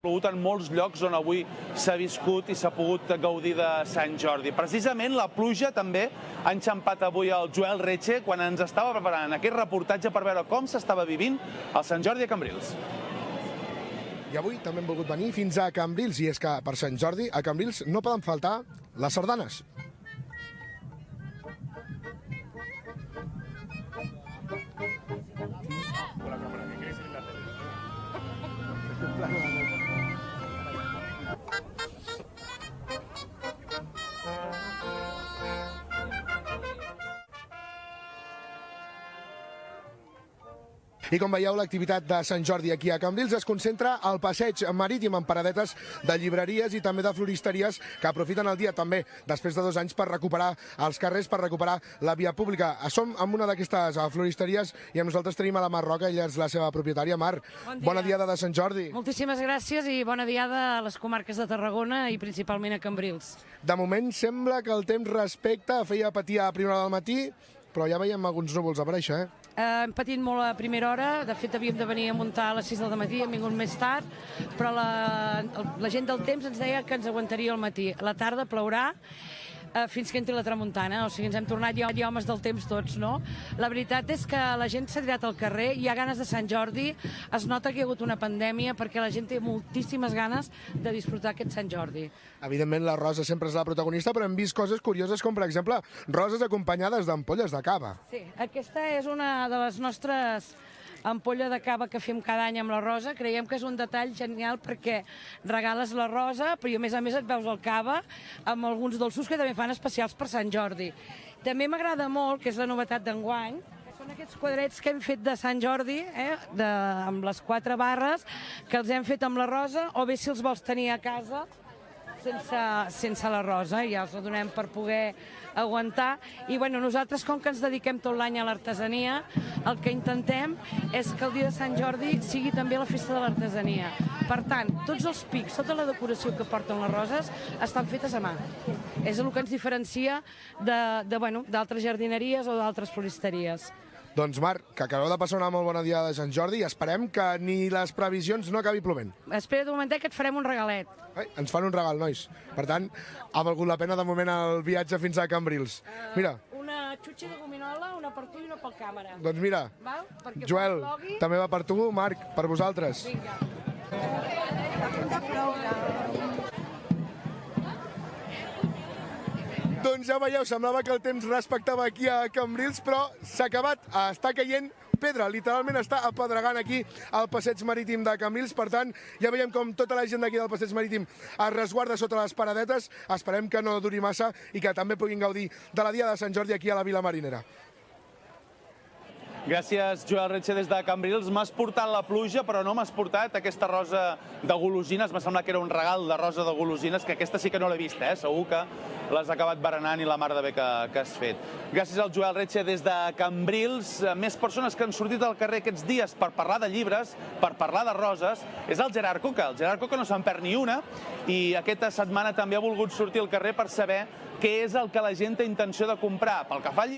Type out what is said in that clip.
Plogut en molts llocs on avui s'ha viscut i s'ha pogut gaudir de Sant Jordi. Precisament la pluja també ha enxampat avui el Joel Retxe quan ens estava preparant aquest reportatge per veure com s'estava vivint el Sant Jordi a Cambrils. I avui també hem volgut venir fins a Cambrils, i és que per Sant Jordi a Cambrils no poden faltar les sardanes. I com veieu, l'activitat de Sant Jordi aquí a Cambrils es concentra al passeig marítim amb paradetes de llibreries i també de floristeries que aprofiten el dia també després de 2 anys per recuperar els carrers, per recuperar la via pública. Som en una d'aquestes floristeries i amb nosaltres tenim a la Mar Roca, ella és la seva propietària. Mar, bona diada de Sant Jordi. Moltíssimes gràcies i bona diada a les comarques de Tarragona i principalment a Cambrils. De moment sembla que el temps respecte feia patir a primera hora del matí, però ja veiem alguns núvols aparèixer, Hem patit molt a primera hora, de fet havíem de venir a muntar a les 6 del matí, hem vingut més tard, però la gent del temps ens deia que ens aguantaria al matí. A la tarda plourà fins que entri la tramuntana, o sigui, ens hem tornat ja homes del temps tots, no? La veritat és que la gent s'ha tirat al carrer, hi ha ganes de Sant Jordi, es nota que hi ha hagut una pandèmia perquè la gent té moltíssimes ganes de disfrutar aquest Sant Jordi. Evidentment la Rosa sempre és la protagonista, però hem vist coses curioses com, per exemple, roses acompanyades d'ampolles de cava. Sí, aquesta és una de les nostres ampolla de cava que fem cada any amb la Rosa. Creiem que és un detall genial perquè regales la Rosa, però a més et veus el cava amb alguns dolços que també fan especials per Sant Jordi. També m'agrada molt, que és la novetat d'enguany, que són aquests quadrets que hem fet de Sant Jordi, amb les 4 barres, que els hem fet amb la Rosa, o bé si els vols tenir a casa sense la Rosa, ja els donem per poder aguantar. I bueno, nosaltres, com que ens dediquem tot l'any a l'artesania, el que intentem és que el dia de Sant Jordi sigui també la festa de l'artesania. Per tant, tots els pics, tota la decoració que porten les roses estan fetes a mà. És el que ens diferencia d'altres jardineries o d'altres floristeries. Doncs Mar, que acabeu de passar una molt bona dia de Sant Jordi i esperem que ni les previsions no acabi plovent. Espera't un momentet que et farem un regalet. Ens fan un regal, nois. Per tant, ha valgut la pena de moment el viatge fins a Cambrils. Mira. Una xutxa de gominola, una per tu i una pel càmera. Doncs mira, Joel, també va per tu, Marc, per vosaltres. Vinga. Doncs ja veieu, semblava que el temps respectava aquí a Cambrils, però s'ha acabat. Està caient pedra, literalment està apedregant aquí al passeig marítim de Cambrils. Per tant, ja veiem com tota la gent d'aquí del passeig marítim es resguarda sota les paradetes. Esperem que no duri massa i que també puguin gaudir de la dia de Sant Jordi aquí a la Vila Marinera. Gràcies, Joel Retxe, des de Cambrils. M'has portat la pluja, però no m'has portat aquesta rosa de golosines. M'ha semblat que era un regal de rosa de golosines, que aquesta sí que no l'he vist, Segur que l'has acabat berenant i la mar de bé que has fet. Gràcies al Joel Retxe des de Cambrils. Més persones que han sortit al carrer aquests dies per parlar de llibres, per parlar de roses, és el Gerard Coca. El Gerard Coca no se'n perd ni una i aquesta setmana també ha volgut sortir al carrer per saber què és el que la gent té intenció de comprar. Pel que fa